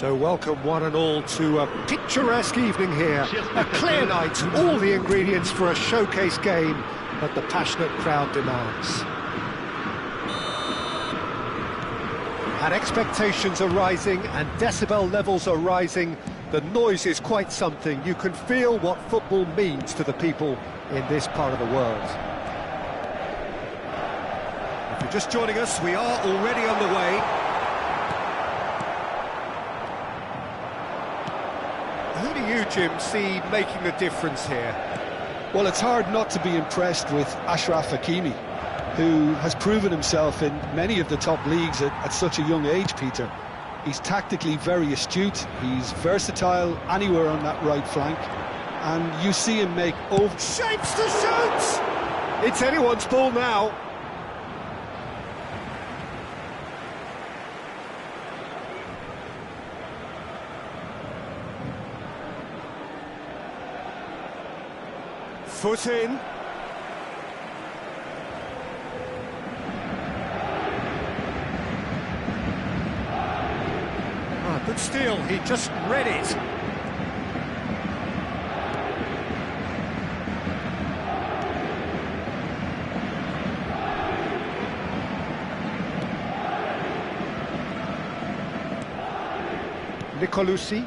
So welcome one and all to a picturesque evening here. A clear night, all the ingredients for a showcase game that the passionate crowd demands. And expectations are rising and decibel levels are rising. The noise is quite something. You can feel what football means to the people in this part of the world. If you're just joining us, we are already on the way. Who do you, Jim, see making the difference here? Well, it's hard not to be impressed with Achraf Hakimi, who has proven himself in many of the top leagues at such a young age, Peter. He's tactically very astute, he's versatile anywhere on that right flank, and you see him make Shapes to shoot! It's anyone's ball now. Foot in. Good steal, he just read it. Nicolucci.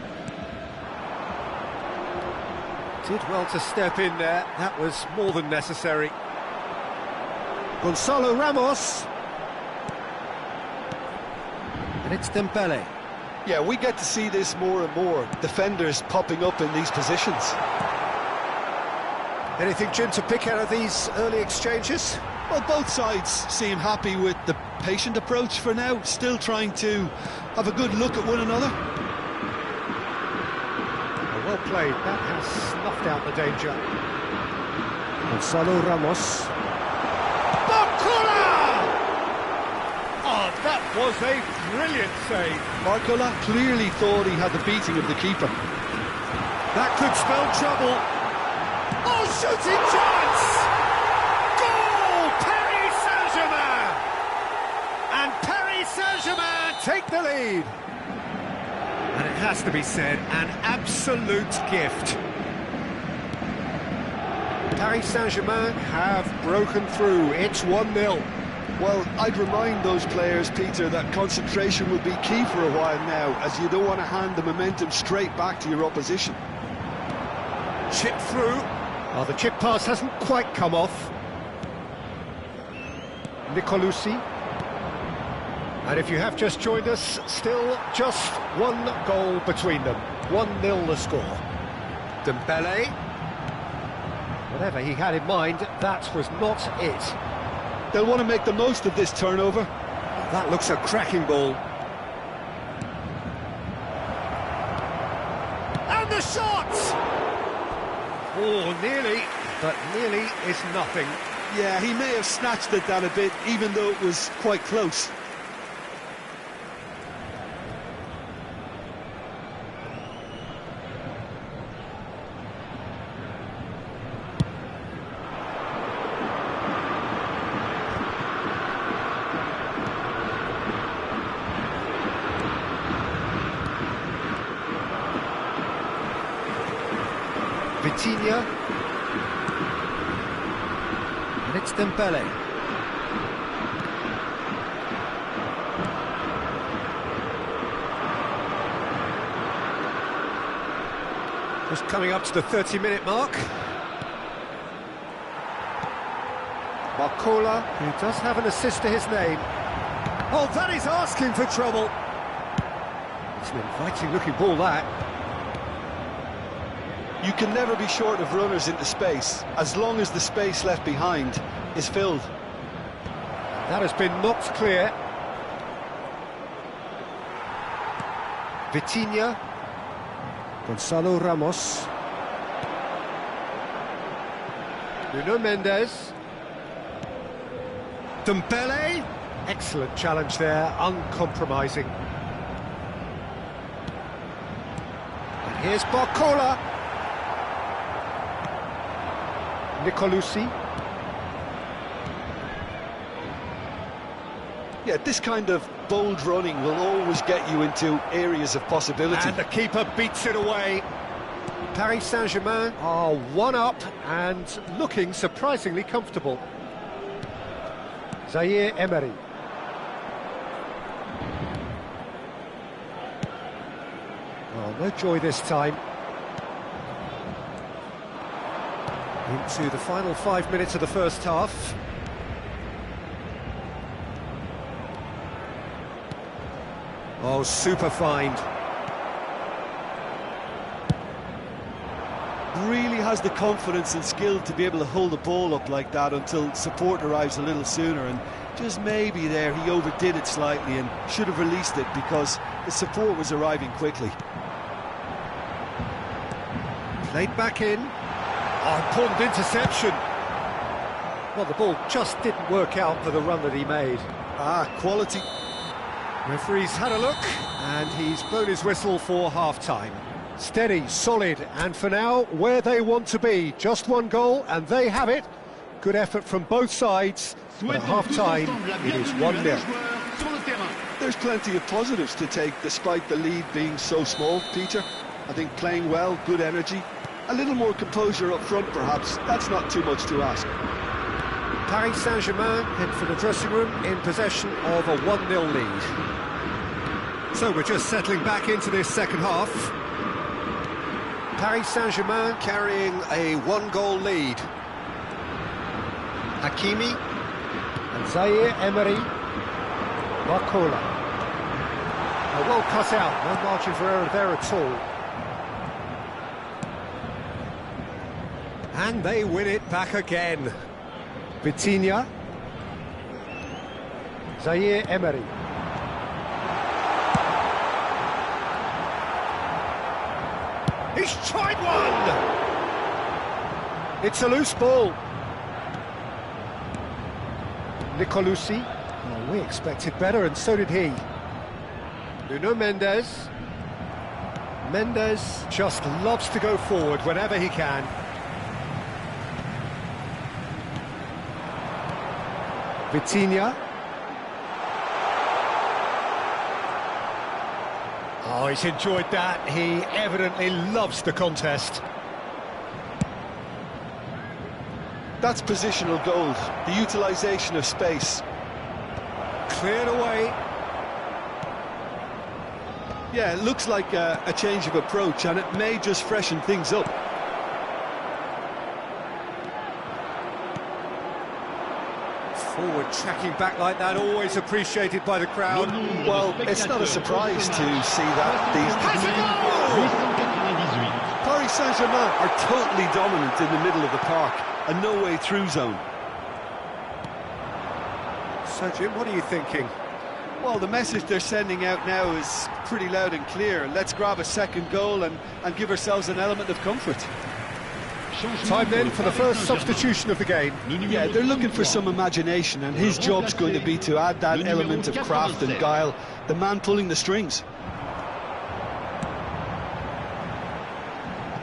Did well to step in there, that was more than necessary. Gonzalo Ramos. And it's Dembele. Yeah, we get to see this more and more, defenders popping up in these positions. Anything, Jim, to pick out of these early exchanges? Well, both sides seem happy with the patient approach for now, still trying to have a good look at one another. Well played, that has snuffed out the danger. Gonzalo Ramos. Oh, that was a brilliant save. Barcola clearly thought he had the beating of the keeper. That could spell trouble. Oh, shooting chance! Goal! Paris Saint-Germain! And Paris Saint-Germain take the lead. And it has to be said, an absolute gift. Paris Saint-Germain have broken through. It's 1-0. Well, I'd remind those players, Peter, that concentration will be key for a while now, as you don't want to hand the momentum straight back to your opposition. Chip through. Oh, the chip pass hasn't quite come off. Nicolucci. And if you have just joined us, still just one goal between them. 1-0 the score. Dembele. Whatever he had in mind, that was not it. They'll want to make the most of this turnover. That looks a cracking ball. And the shot! Oh, nearly, but nearly is nothing. Yeah, he may have snatched at that a bit, even though it was quite close. Vitinha. And it's Dembele. Just coming up to the 30-minute mark. Barcola, who does have an assist to his name. Oh, that is asking for trouble. It's an inviting-looking ball, that. You can never be short of runners into space, as long as the space left behind is filled. That has been knocked clear. Vitinha. Gonzalo Ramos. Nuno Mendes. Dembele. Excellent challenge there, uncompromising. And here's Barcola. Nicolucci. Yeah, this kind of bold running will always get you into areas of possibility. And the keeper beats it away. Paris Saint-Germain are one up and looking surprisingly comfortable. Zaire Emery. Oh, no joy this time. Into the final 5 minutes of the first half. Oh, super find. Really has the confidence and skill to be able to hold the ball up like that until support arrives a little sooner, and just maybe there he overdid it slightly and should have released it because the support was arriving quickly. Played back in. Oh, important interception. Well, the ball just didn't work out for the run that he made. Quality. Referee's had a look, and he's blown his whistle for half-time. Steady, solid, and for now, where they want to be. Just one goal, and they have it. Good effort from both sides, but at half-time, it is 1-0. There's plenty of positives to take, despite the lead being so small, Peter. I think playing well, good energy. A little more composure up front, perhaps. That's not too much to ask. Paris Saint-Germain head for the dressing room in possession of a 1-0 lead. So we're just settling back into this second half. Paris Saint-Germain carrying a 1-goal lead. Hakimi and Zaire Emery. bakal. Well cut out, no margin for error there at all. And they win it back again. Vitinha. Zaire Emery. He's tried one! It's a loose ball. Nicolucci. Well, we expected better, and so did he. Nuno Mendes. Mendes just loves to go forward whenever he can. Vitinha. Oh, he's enjoyed that. He evidently loves the contest. That's positional gold, the utilisation of space. Cleared away. Yeah, it looks like a change of approach, and it may just freshen things up. Forward tracking back like that, always appreciated by the crowd. Well, it's not a surprise to see that these Paris Saint-Germain are totally dominant in the middle of the park, a no-way through zone. So, Jim, what are you thinking? Well, the message they're sending out now is pretty loud and clear. Let's grab a second goal and give ourselves an element of comfort. Time then for the first substitution of the game. Yeah, they're looking for some imagination, and his job's going to be to add that element of craft and guile, the man pulling the strings.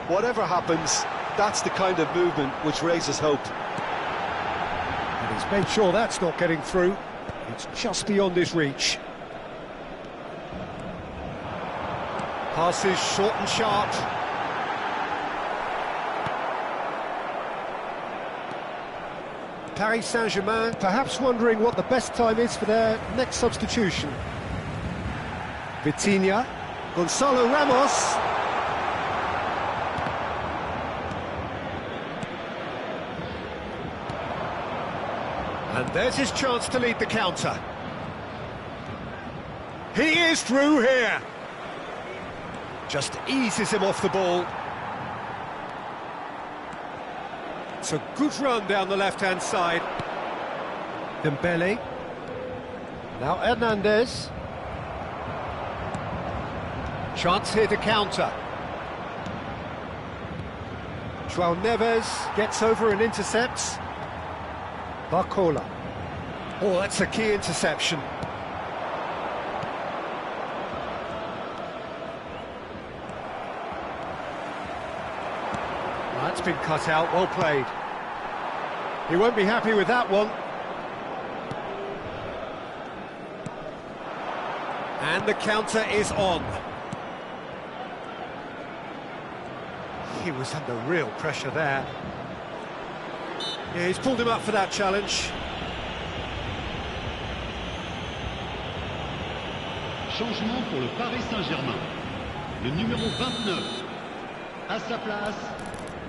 Whatever happens, that's the kind of movement which raises hope. And he's made sure that's not getting through. It's just beyond his reach. Passes short and sharp. Paris Saint-Germain perhaps wondering what the best time is for their next substitution. Vitinha. Gonzalo Ramos. And there's his chance to lead the counter. He is through here. Just eases him off the ball. It's a good run down the left-hand side. Dembele. Now Hernandez. Chance here to counter. João Neves gets over and intercepts. bakal. Oh, that's a key interception. That's been cut out, well played. He won't be happy with that one. And the counter is on. He was under real pressure there. Yeah, he's pulled him up for that challenge. Changement pour le Paris Saint-Germain. Le numéro 29. À sa place,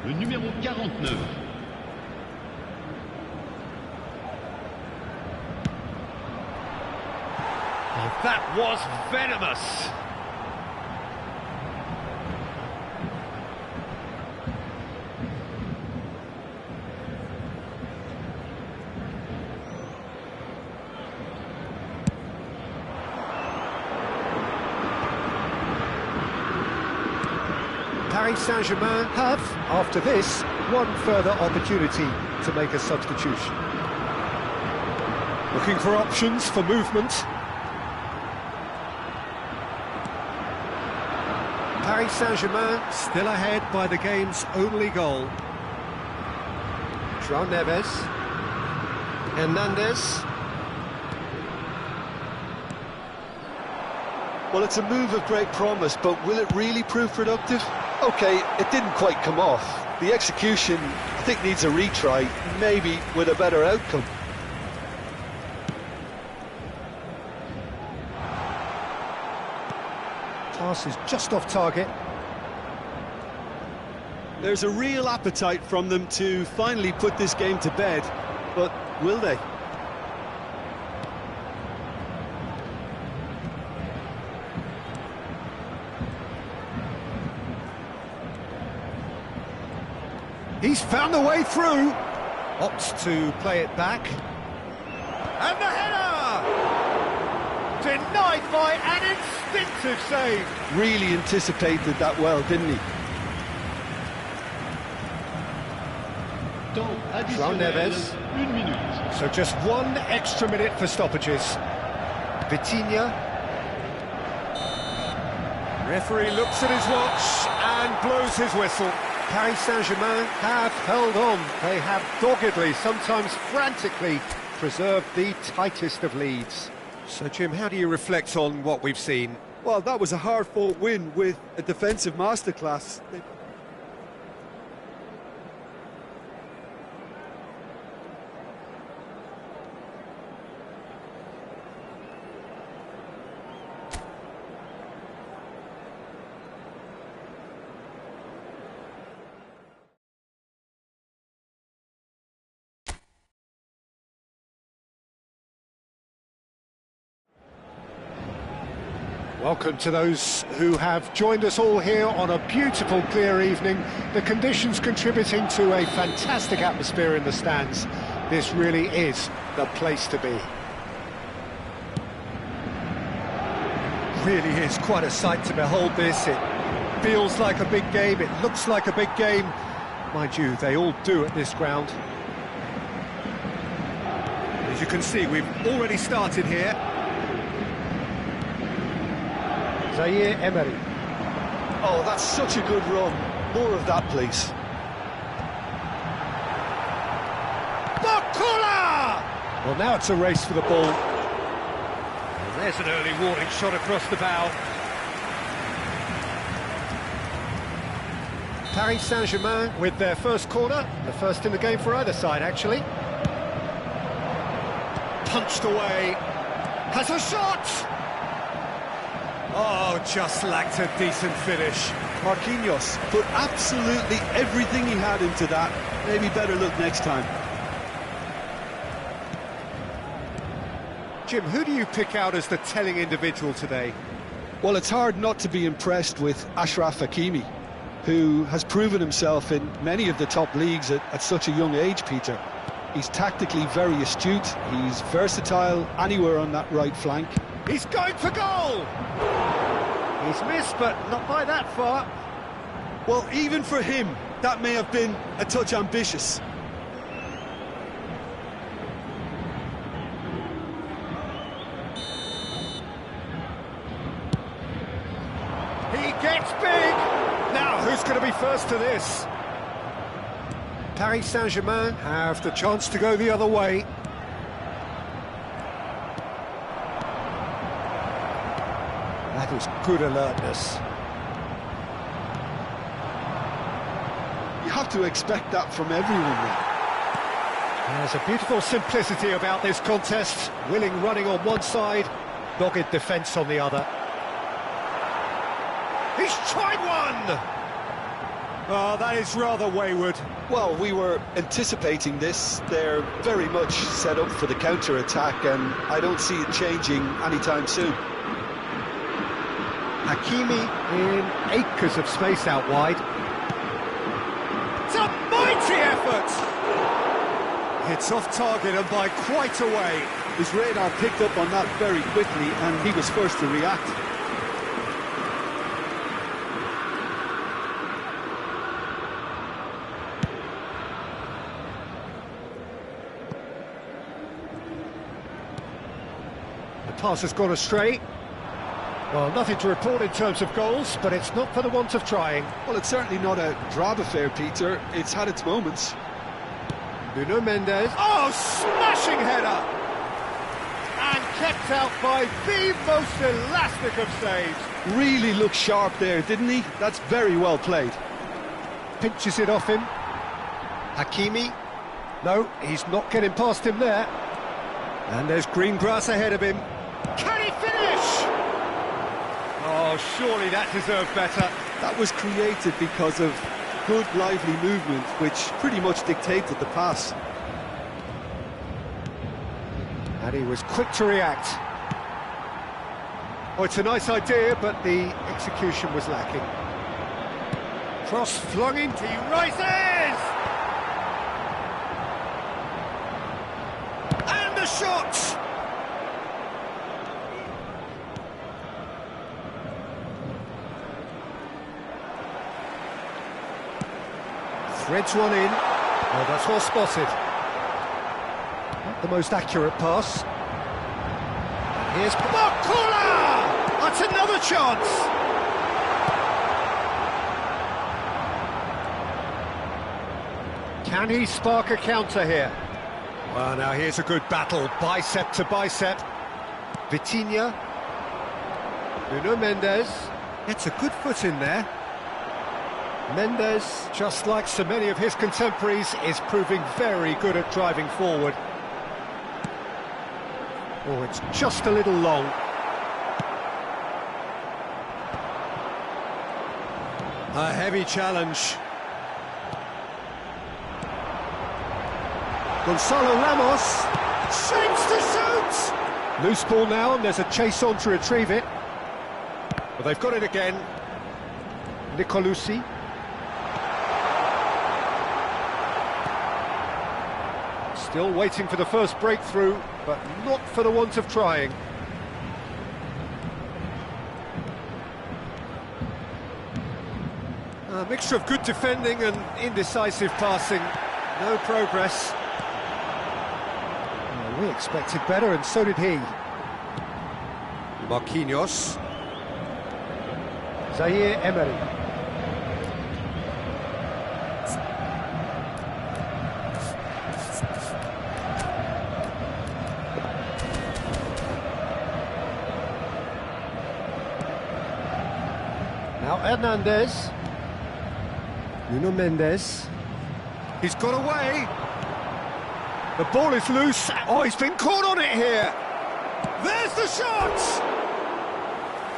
le numéro 49. Oh, that was venomous. Paris Saint-Germain have, after this, one further opportunity to make a substitution. Looking for options for movement. Paris Saint-Germain still ahead by the game's only goal. João Neves. Hernandez. Well, it's a move of great promise, but will it really prove productive? OK, it didn't quite come off. The execution, I think, needs a retry, maybe with a better outcome. Pass is just off target. There's a real appetite from them to finally put this game to bed, but will they? He's found the way through. Opts to play it back. And the header! Denied by an instinctive save. Really anticipated that well, didn't he? Temps João additionnel, Neves. 1 minute. So just 1 extra minute for stoppages. Vitinha. Referee looks at his watch and blows his whistle. Paris Saint-Germain have held on. They have doggedly, sometimes frantically, preserved the tightest of leads. So, Jim, how do you reflect on what we've seen? Well, that was a hard-fought win with a defensive masterclass. Welcome to those who have joined us all here on a beautiful, clear evening. The conditions contributing to a fantastic atmosphere in the stands. This really is the place to be. Really is quite a sight to behold this. It feels like a big game, it looks like a big game. Mind you, they all do at this ground. As you can see, we've already started here. Zaire Emery. Oh, that's such a good run. More of that, please. Bakal! Well, now it's a race for the ball. And there's an early warning shot across the bow. Paris Saint-Germain with their first corner, the first in the game for either side, actually. Punched away. Has a shot! Oh, just lacked a decent finish. Marquinhos put absolutely everything he had into that. Maybe better look next time. Jim, who do you pick out as the telling individual today? Well, it's hard not to be impressed with Achraf Hakimi, who has proven himself in many of the top leagues at such a young age, Peter. He's tactically very astute, he's versatile anywhere on that right flank. He's going for goal! He's missed, but not by that far. Well, even for him, that may have been a touch ambitious. He gets big! Now, who's going to be first to this? Paris Saint-Germain have the chance to go the other way. That is good alertness. You have to expect that from everyone now. There's a beautiful simplicity about this contest. Willing running on one side, dogged defence on the other. He's tried one! Oh, that is rather wayward. Well, we were anticipating this. They're very much set up for the counter-attack, and I don't see it changing anytime soon. Hakimi in acres of space out wide. It's a mighty effort! It's off target and by quite a way. His radar picked up on that very quickly, and he was first to react. The pass has gone astray. Well, nothing to report in terms of goals, but it's not for the want of trying. Well, it's certainly not a drab affair, Peter. It's had its moments. Nuno Mendes. Oh, smashing header! And kept out by the most elastic of saves. Really looked sharp there, didn't he? That's very well played. Pinches it off him. Hakimi. No, he's not getting past him there. And there's green grass ahead of him. Can he finish? Oh, surely that deserved better. That was created because of good, lively movement, which pretty much dictated the pass. And he was quick to react. Oh, it's a nice idea, but the execution was lacking. Cross flung into, he rises! And the shot! Threads one in. Oh, that's well spotted. Not the most accurate pass. And here's Bakal! That's another chance! Can he spark a counter here? Well, now here's a good battle, bicep to bicep. Vitinha. Nuno Mendes. Gets a good foot in there. Mendes, just like so many of his contemporaries, is proving very good at driving forward. Oh, it's just a little long. A heavy challenge. Gonzalo Ramos shapes to shoot! Loose ball now, and there's a chase on to retrieve it. But they've got it again. Nicolucci. Still waiting for the first breakthrough, but not for the want of trying. A mixture of good defending and indecisive passing. No progress. Well, we expected better, and so did he. Marquinhos. Zaire Emery. Now Hernandez. Nuno Mendes. He's got away. The ball is loose. Oh, he's been caught on it here. There's the shot!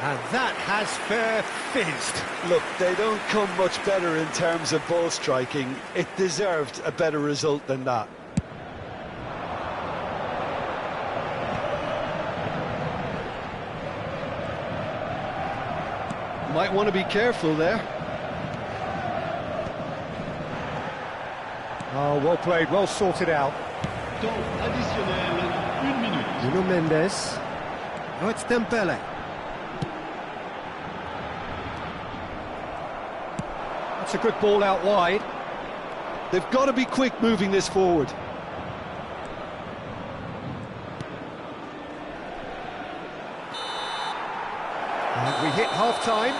And that has fair fizzed. Look, they don't come much better in terms of ball striking. It deserved a better result than that. Might want to be careful there. Oh, well played, well sorted out. Temps additionnel, 1 minute. Nuno Mendes. Oh, it's Dembele. That's a good ball out wide. They've got to be quick moving this forward. And we hit half-time.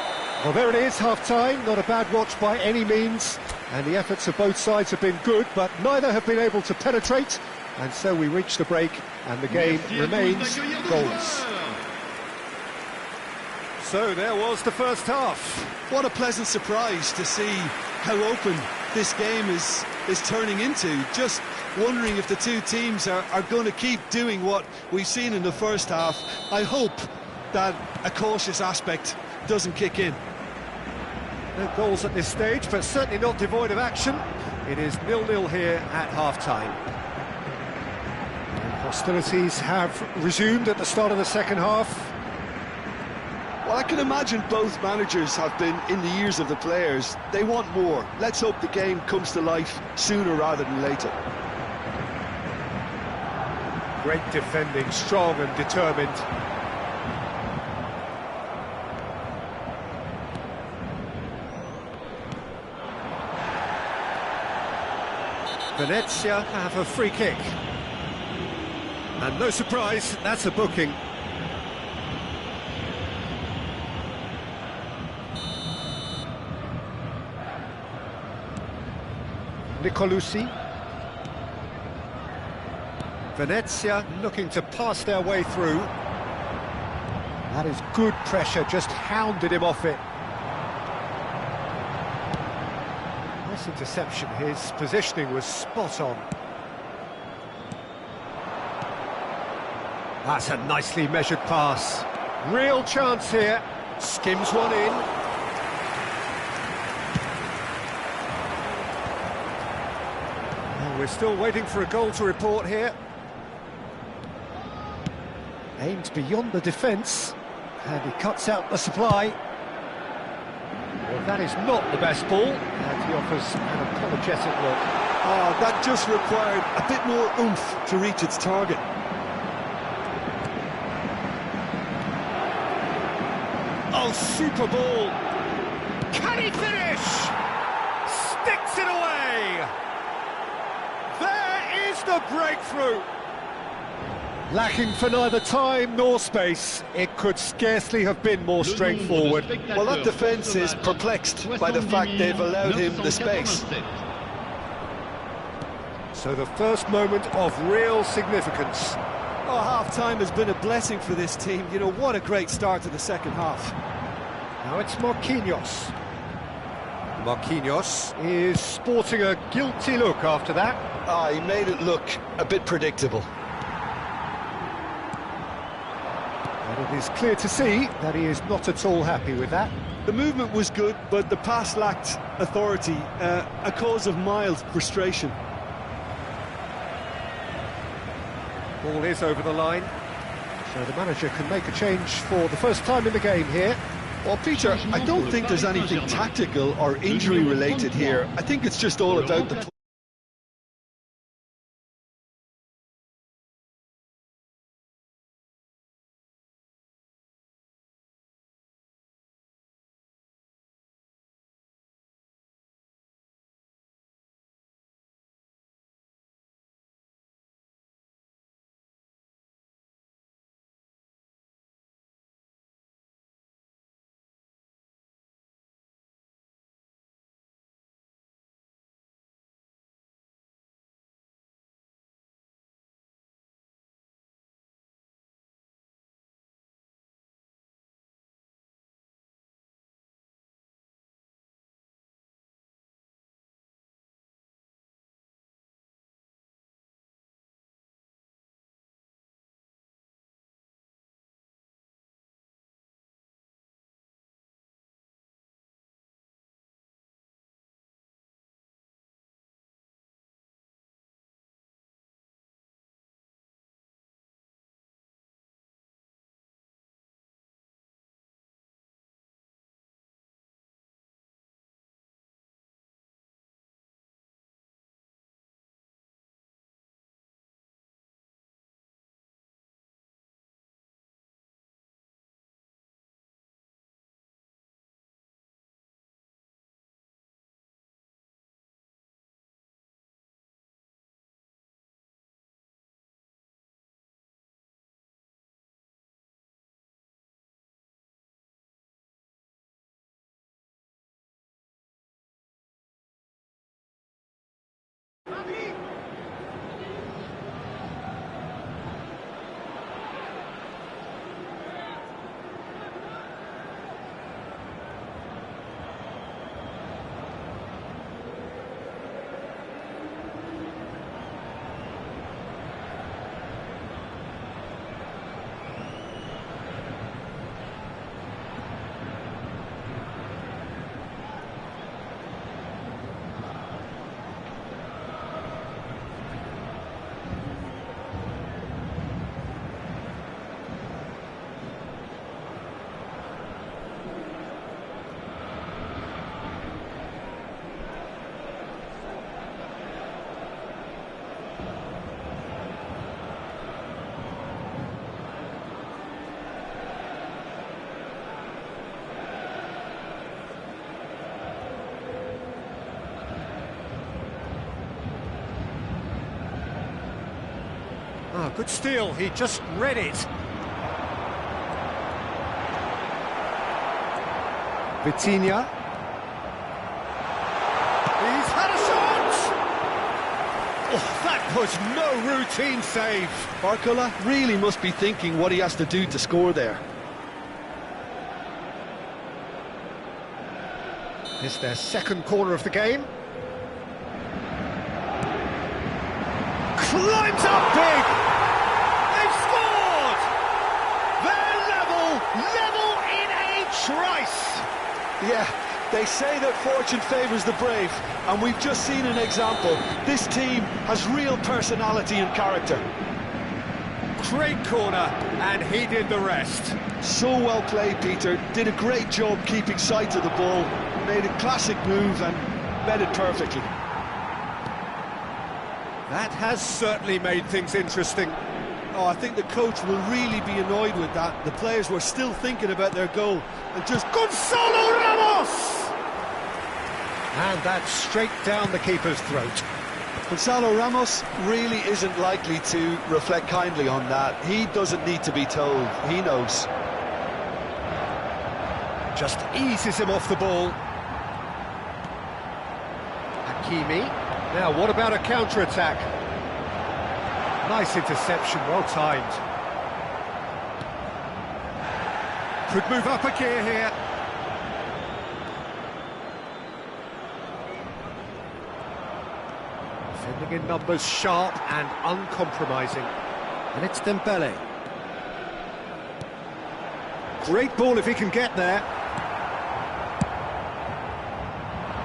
Well, there it is, half-time. Not a bad watch by any means. And the efforts of both sides have been good, but neither have been able to penetrate. And so we reach the break, and the game remains goalless. So there was the first half. What a pleasant surprise to see how open this game is turning into. Just wondering if the two teams are going to keep doing what we've seen in the first half. I hope that a cautious aspect doesn't kick in. No goals at this stage, but certainly not devoid of action. It is 0-0 here at half-time. Hostilities have resumed at the start of the second half. Well, I can imagine both managers have been in the ears of the players. They want more. Let's hope the game comes to life sooner rather than later. Great defending, strong and determined. Venezia have a free kick. And no surprise, that's a booking. Nicolucci. Venezia looking to pass their way through. That is good pressure, just hounded him off it. Nice interception, his positioning was spot on. That's a nicely measured pass. Real chance here, skims one in. We're still waiting for a goal to report here. Aimed beyond the defence, and he cuts out the supply. Well, that is not the best ball, and he offers an apologetic look. Oh, that just required a bit more oomph to reach its target. Oh, super ball! Can he finish? Sticks it away! There is the breakthrough! Lacking for neither time nor space, it could scarcely have been more straightforward. Well, that defence is perplexed by the fact they've allowed him the space. So the first moment of real significance. Oh, half-time has been a blessing for this team. You know, what a great start to the second half. Now it's Marquinhos. Marquinhos is sporting a guilty look after that. Ah, he made it look a bit predictable. And it is clear to see that he is not at all happy with that. The movement was good, but the pass lacked authority, a cause of mild frustration. Ball is over the line, so the manager can make a change for the first time in the game here. Well, Peter, I don't think there's anything tactical or injury-related here. I think it's just all about the Good steal, he just read it. Vitinha. He's had a shot! Oh, that was no routine save. Barcola really must be thinking what he has to do to score there. This is their second corner of the game. Climbs up big! They've scored! They're level in a trice! Yeah, they say that fortune favours the brave, and we've just seen an example. This team has real personality and character. Great corner, and he did the rest. So well played, Peter. Did a great job keeping sight of the ball, made a classic move and met it perfectly. That has certainly made things interesting. Oh, I think the coach will really be annoyed with that. The players were still thinking about their goal and just... Gonzalo Ramos! And that's straight down the keeper's throat. Gonzalo Ramos really isn't likely to reflect kindly on that. He doesn't need to be told. He knows. Just eases him off the ball. Hakimi. Now, what about a counter-attack? Nice interception, well timed. Could move up a gear here. Defending in numbers, sharp and uncompromising. And it's Dembele. Great ball if he can get there.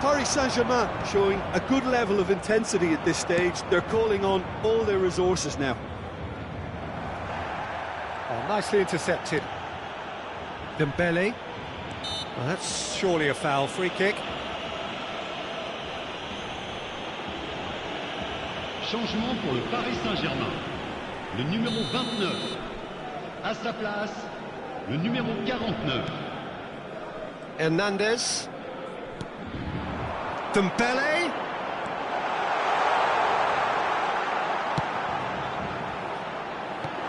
Paris Saint-Germain showing a good level of intensity at this stage. They're calling on all their resources now. Oh, nicely intercepted. Dembele. Well, that's surely a foul. Free kick. Changement pour le Paris Saint-Germain. Le numéro 29. À sa place, le numéro 49. Hernandez. Tempatnya.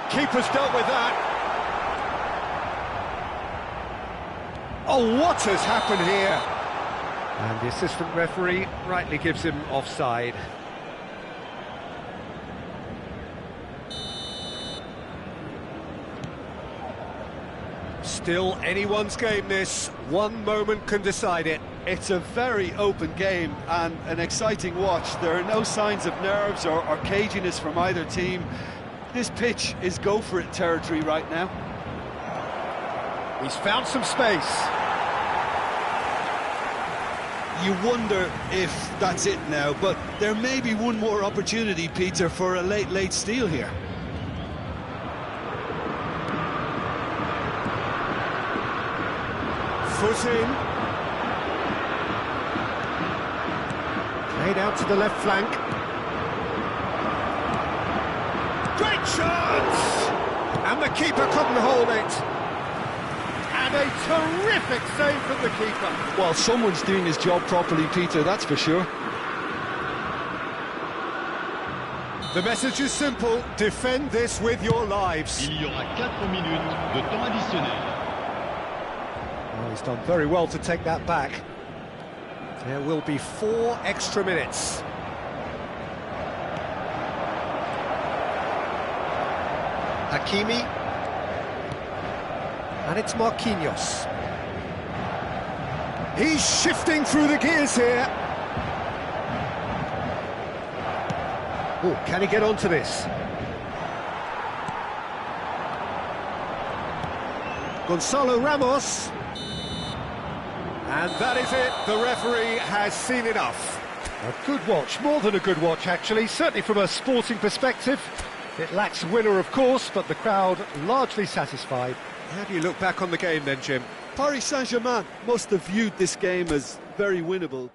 Keeper's dealt with that. Oh, what has happened here? And the assistant referee rightly gives him offside. Still anyone's game, this. One moment can decide it. It's a very open game and an exciting watch. There are no signs of nerves or caginess from either team. This pitch is go-for-it territory right now. He's found some space. You wonder if that's it now, but there may be one more opportunity, Peter, for a late steal here. Foot in. Played out to the left flank. Great chance! And the keeper couldn't hold it. And a terrific save from the keeper. Well, someone's doing his job properly, Peter, that's for sure. The message is simple: defend this with your lives. Il y aura 4 minutes de temps additionnel. Well, he's done very well to take that back. There will be 4 extra minutes. Hakimi. And it's Marquinhos. He's shifting through the gears here. Oh, can he get onto this? Gonzalo Ramos. And that is it. The referee has seen enough. A good watch, more than a good watch actually, certainly from a sporting perspective. It lacks winner, of course, but the crowd largely satisfied. How do you look back on the game then, Jim? Paris Saint-Germain must have viewed this game as very winnable.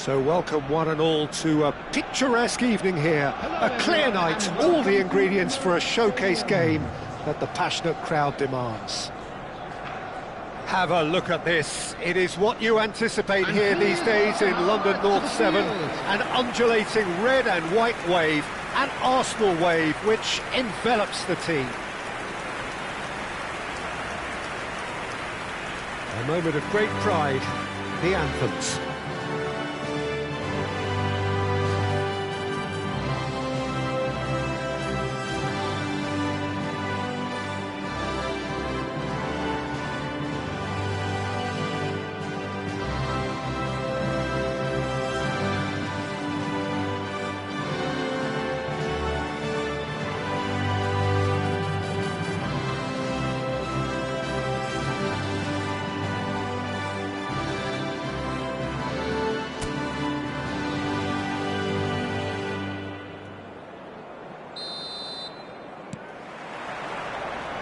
So welcome one and all to a picturesque evening here. A clear night, all the ingredients for a showcase game that the passionate crowd demands. Have a look at this. It is what you anticipate here these days in London North 7. An undulating red and white wave, an Arsenal wave which envelops the team. A moment of great pride, the anthems.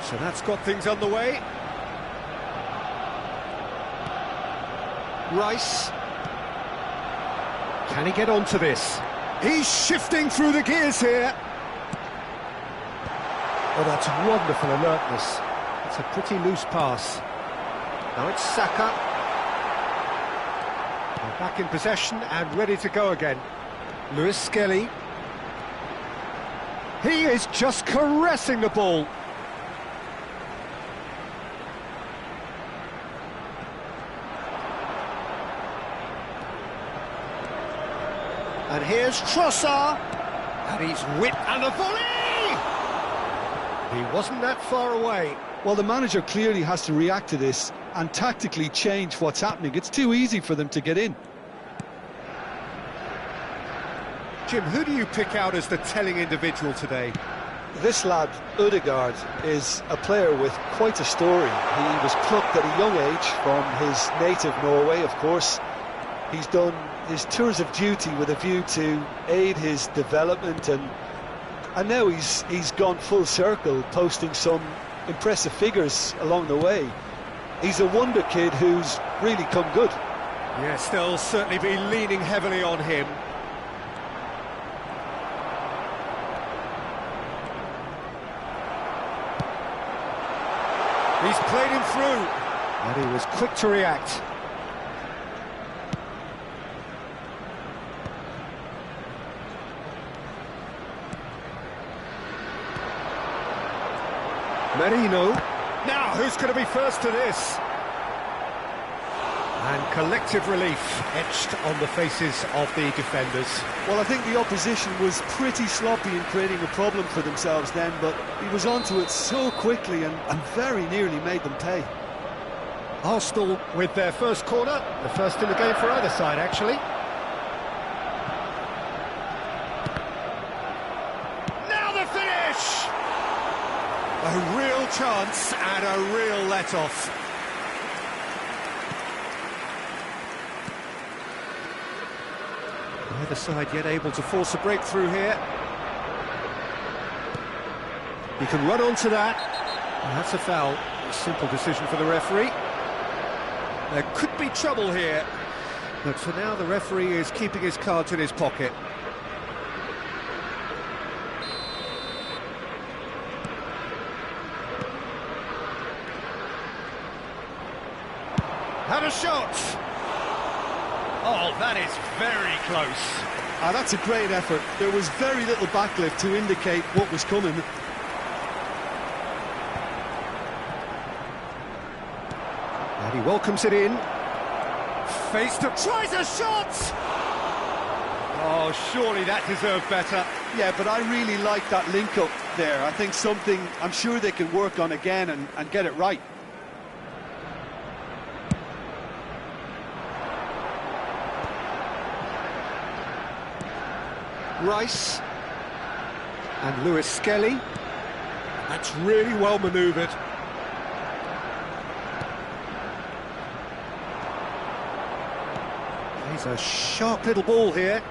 So that's got things underway. Rice. Can he get onto this? He's shifting through the gears here. Oh, that's wonderful alertness. It's a pretty loose pass. Now it's Saka. They're back in possession and ready to go again. Lewis Skelly. He is just caressing the ball. And here's Trossard, and he's whipped and a volley! He wasn't that far away. Well, the manager clearly has to react to this and tactically change what's happening. It's too easy for them to get in. Jim, who do you pick out as the telling individual today? This lad, Ødegaard, is a player with quite a story. He was plucked at a young age from his native Norway, of course. He's done his tours of duty with a view to aid his development, and now he's gone full circle, posting some impressive figures along the way. He's a wonder kid who's really come good. Yes, they'll certainly be leaning heavily on him. He's played him through, and he was quick to react. Marino. Now, who's going to be first to this? And collective relief etched on the faces of the defenders. Well, I think the opposition was pretty sloppy in creating a problem for themselves then, but he was onto it so quickly and very nearly made them pay. Arsenal with their first corner, the first in the game for either side, actually. Now the finish! A real chance and a real let-off. Neither side yet able to force a breakthrough here. He can run onto that. And that's a foul. A simple decision for the referee. There could be trouble here, but for now the referee is keeping his cards in his pocket. Had a shot! Oh, that is very close. That's a great effort. There was very little backlift to indicate what was coming. And he welcomes it in. Face to... tries a shot! Oh, surely that deserved better. Yeah, but I really like that link-up there. I think something I'm sure they can work on again and get it right. Rice and Lewis Skelly. That's really well manoeuvred. He's a sharp little ball here.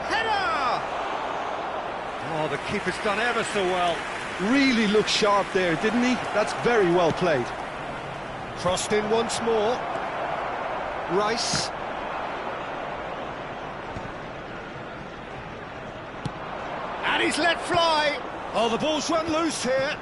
Header! Oh, the keeper's done ever so well. Really looked sharp there, didn't he? That's very well played. Crossed in once more. Rice. And he's let fly. Oh, the ball's run loose here.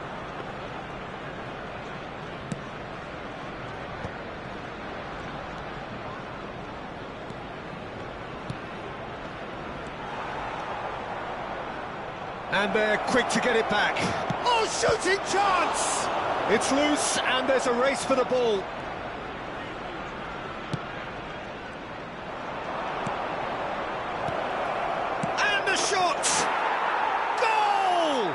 And they're quick to get it back. Oh, shooting chance! It's loose, and there's a race for the ball. And the shot! Goal!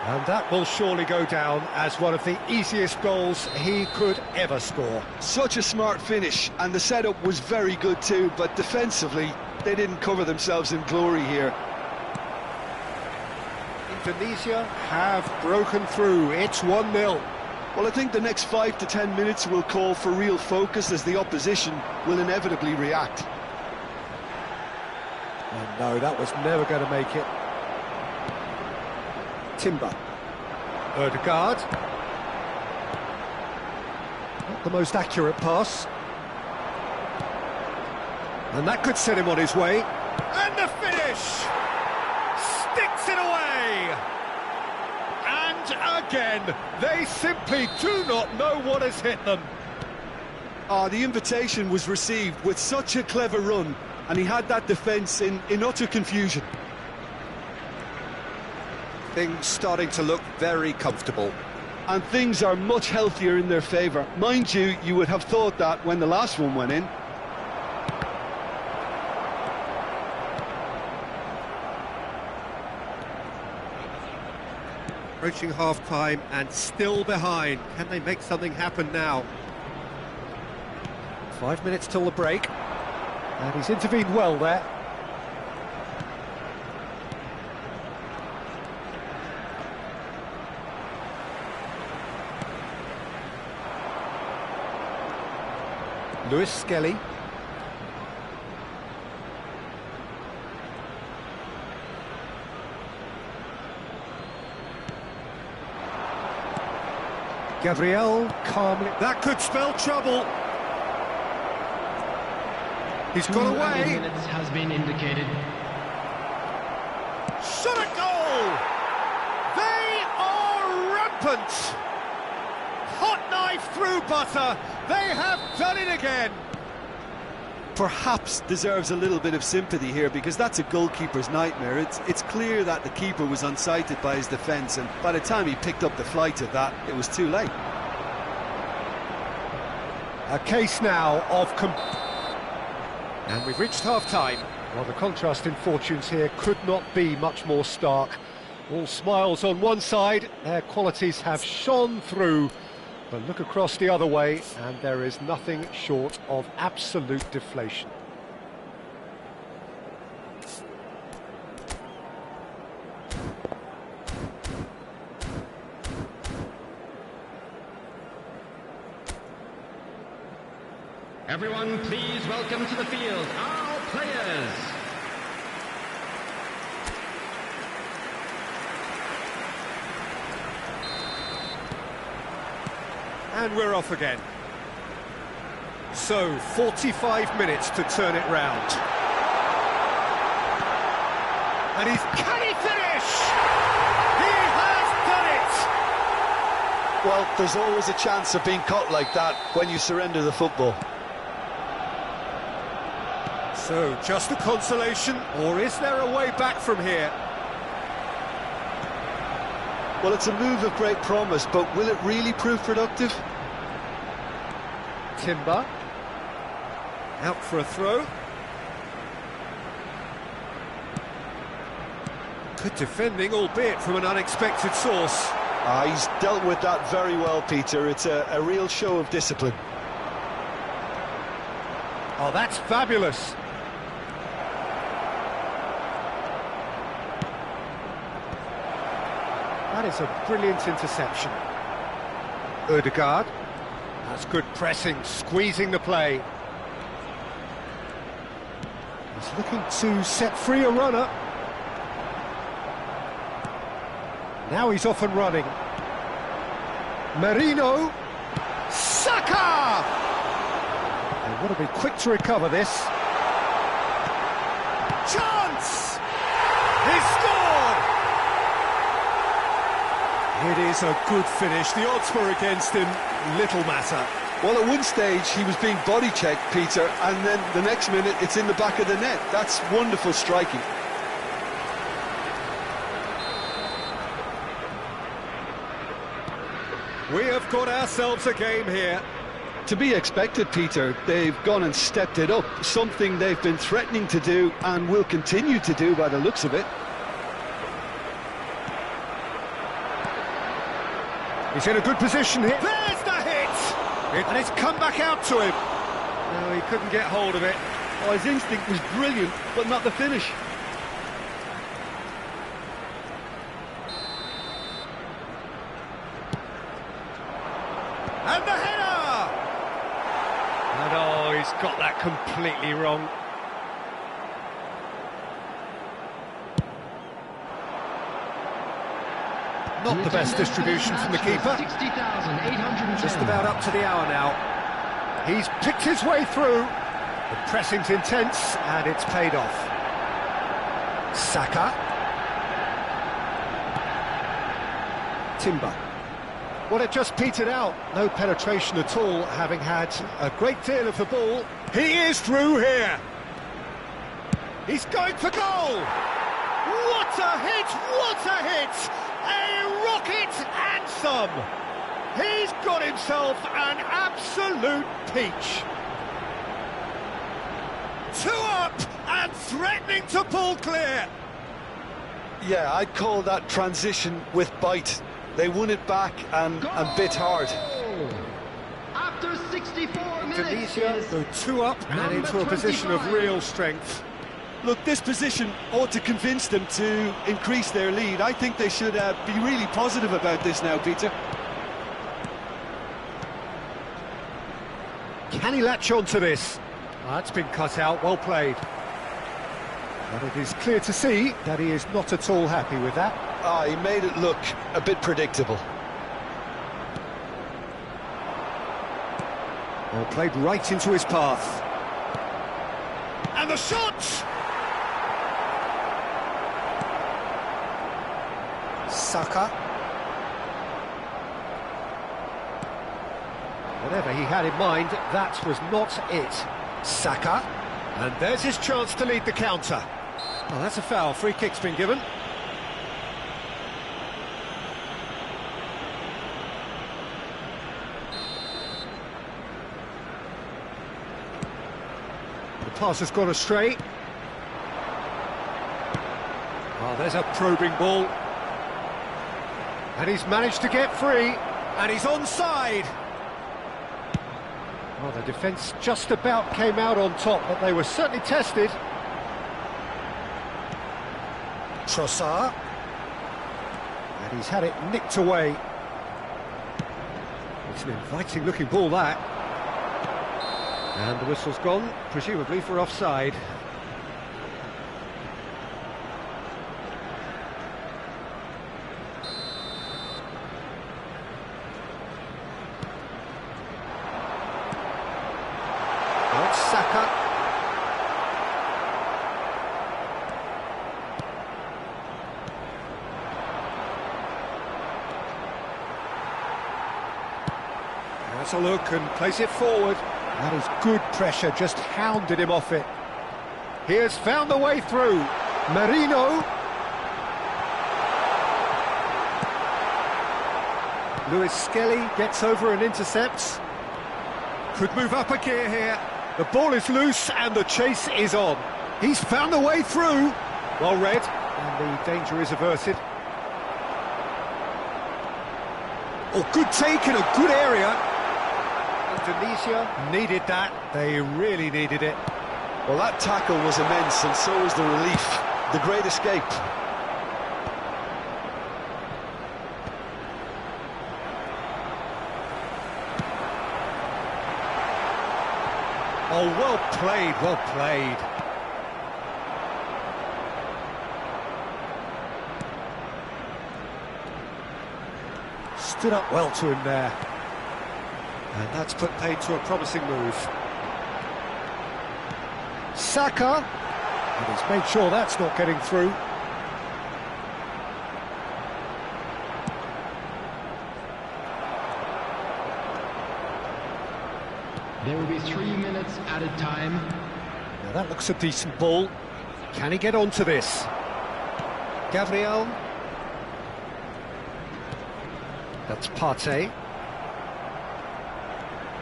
And that will surely go down as one of the easiest goals he could ever score. Such a smart finish, and the setup was very good too, but defensively, they didn't cover themselves in glory here. Indonesia have broken through. It's 1-0. Well, I think the next 5 to 10 minutes will call for real focus as the opposition will inevitably react. Oh no, that was never going to make it. Timber. Ødegaard. Not the most accurate pass. And that could set him on his way. And the finish! Sticks it away! And again, they simply do not know what has hit them. The invitation was received with such a clever run, and he had that defence in utter confusion. Things starting to look very comfortable. And things are much healthier in their favour. Mind you, you would have thought that when the last one went in. Approaching half-time and still behind. Can they make something happen now? 5 minutes till the break. And he's intervened well there. Lewis Skelly. Gabriel calmly. That could spell trouble. He's got away. Minutes has been indicated. Shot a goal! They are rampant! Hot knife through butter. They have done it again. Perhaps deserves a little bit of sympathy here, because that's a goalkeeper's nightmare. It's clear that the keeper was unsighted by his defence, and by the time he picked up the flight of that, it was too late. A case now of... And we've reached half-time. Well, the contrast in fortunes here could not be much more stark. All smiles on one side, their qualities have shone through. But look across the other way, and there is nothing short of absolute deflation. Everyone, please welcome to the field our players. And we're off again. So, 45 minutes to turn it round. And can he finish? He has done it! Well, there's always a chance of being caught like that when you surrender the football. So, just a consolation, or is there a way back from here? Well, it's a move of great promise, but will it really prove productive? Timber. Out for a throw. Good defending, albeit from an unexpected source. He's dealt with that very well, Peter. It's a real show of discipline. Oh, that's fabulous. That is a brilliant interception. Ødegaard. That's good pressing, squeezing the play. He's looking to set free a runner. Now he's off and running. Marino. Saka! Want to be quick to recover this. Chance! He scored! It is a good finish. The odds were against him. Little matter. Well, at one stage, he was being body-checked, Peter, and then the next minute, it's in the back of the net. That's wonderful striking. We have got ourselves a game here. To be expected, Peter. They've gone and stepped it up, something they've been threatening to do and will continue to do by the looks of it. He's in a good position here. There's the hit! And it's come back out to him. No, he couldn't get hold of it. Oh, his instinct was brilliant, but not the finish. And the header! And oh, he's got that completely wrong. Not the best distribution from the keeper. 60,810. Just about up to the hour now. He's picked his way through. The pressing's intense, and it's paid off. Saka. Timber. Well, it just petered out. No penetration at all, having had a great deal of the ball. He is through here. He's going for goal. What a hit! What a hit! A rocket and some. He's got himself an absolute peach. 2 up and threatening to pull clear. Yeah, I'd call that transition with bite. They won it back and bit hard. After 64 minutes, Indonesia go 2 up and into a position of 25. real strength. Look, this position ought to convince them to increase their lead. I think they should be really positive about this now, Peter. Can he latch on to this? That's been cut out, well played. But it is clear to see that he is not at all happy with that. Ah, he made it look a bit predictable. Well played right into his path. And the shot! Saka. Whatever he had in mind, that was not it. Saka. And there's his chance to lead the counter. Well, that's a foul. Free kick's been given. The pass has gone astray. Well, there's a probing ball. And he's managed to get free. And he's onside. Well, the defence just about came out on top, but they were certainly tested. Trossard. And he's had it nicked away. It's an inviting-looking ball, that. And the whistle's gone, presumably for offside. That's Saka. That's a look and plays it forward. That is good pressure, just hounded him off it. He has found the way through. Marino. Lewis Skelly gets over and intercepts. Could move up a gear here. The ball is loose and the chase is on. He's found the way through. Well read, and the danger is averted. Oh, good take in a good area. Indonesia needed that. They really needed it. Well, that tackle was immense, and so was the relief. The great escape. Oh, well played, well played. Stood up well to him there. And that's put paid to a promising move. Saka. And he's made sure that's not getting through. There will be 3 minutes added time. Now that looks a decent ball. Can he get onto this? Gabriel. That's Partey.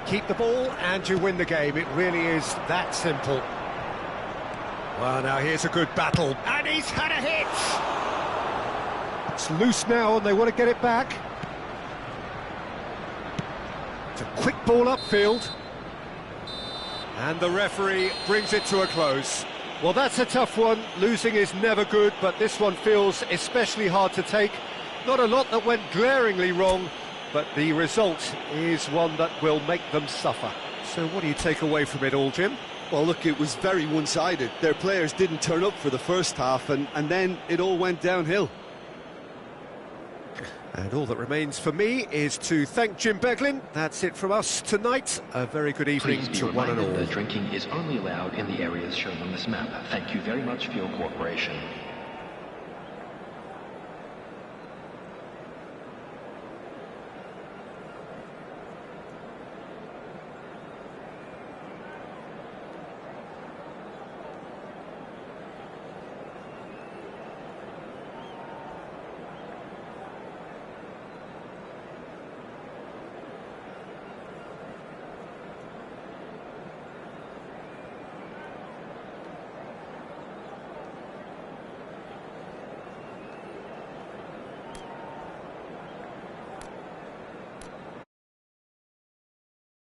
Keep the ball and you win the game. It really is that simple. Well, now here's a good battle. And he's had a hit! It's loose now and they want to get it back. It's a quick ball upfield. And the referee brings it to a close. Well, that's a tough one. Losing is never good, but this one feels especially hard to take. Not a lot that went glaringly wrong, but the result is one that will make them suffer. So what do you take away from it all, Jim? Well, look, it was very one-sided. Their players didn't turn up for the first half, and then it all went downhill. And all that remains for me is to thank Jim Beglin. That's it from us tonight. A very good evening Please be to one and reminded all. that drinking is only allowed in the areas shown on this map. Thank you very much for your cooperation.